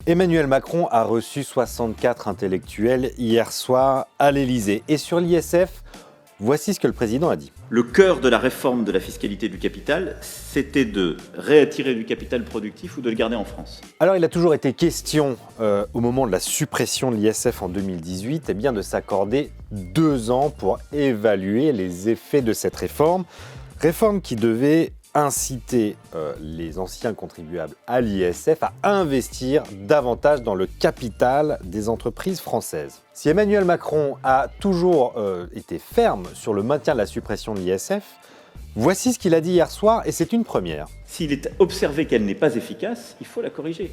Emmanuel Macron a reçu 64 intellectuels hier soir à l'Élysée. Et sur l'ISF, voici ce que le président a dit. Le cœur de la réforme de la fiscalité du capital, c'était de réattirer du capital productif ou de le garder en France. Alors il a toujours été question, au moment de la suppression de l'ISF en 2018, eh bien, de s'accorder 2 ans pour évaluer les effets de cette réforme. Réforme qui devait inciter les anciens contribuables à l'ISF à investir davantage dans le capital des entreprises françaises. Si Emmanuel Macron a toujours été ferme sur le maintien de la suppression de l'ISF, voici ce qu'il a dit hier soir et c'est une première. S'il est observé qu'elle n'est pas efficace, il faut la corriger.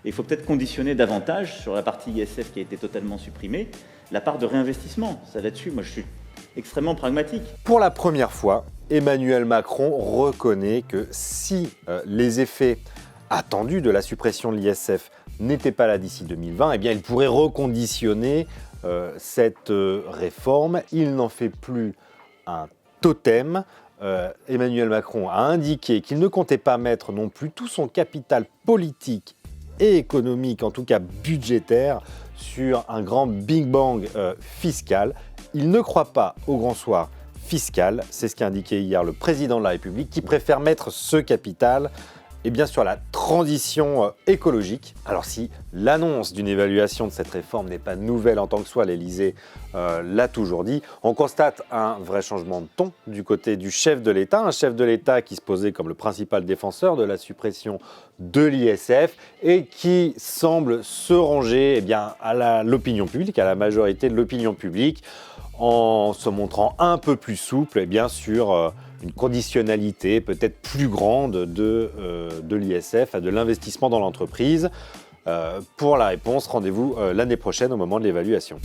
Et il faut peut-être conditionner davantage sur la partie ISF qui a été totalement supprimée, la part de réinvestissement. Ça là-dessus, moi je suis extrêmement pragmatique. Pour la première fois, Emmanuel Macron reconnaît que si les effets attendus de la suppression de l'ISF n'étaient pas là d'ici 2020, eh bien, il pourrait reconditionner cette réforme. Il n'en fait plus un totem. Emmanuel Macron a indiqué qu'il ne comptait pas mettre non plus tout son capital politique et économique, en tout cas budgétaire, sur un grand Big Bang fiscal. Il ne croit pas au grand soir fiscal, c'est ce qu'a indiqué hier le président de la République, qui préfère mettre ce capital sur la transition écologique. Alors si l'annonce d'une évaluation de cette réforme n'est pas nouvelle en tant que soi, l'Élysée l'a toujours dit, on constate un vrai changement de ton du côté du chef de l'État, un chef de l'État qui se posait comme le principal défenseur de la suppression de l'ISF et qui semble se ranger à l'opinion publique, à la majorité de l'opinion publique, en se montrant un peu plus souple sur une conditionnalité peut-être plus grande de l'ISF, de l'investissement dans l'entreprise. Pour la réponse, rendez-vous l'année prochaine au moment de l'évaluation.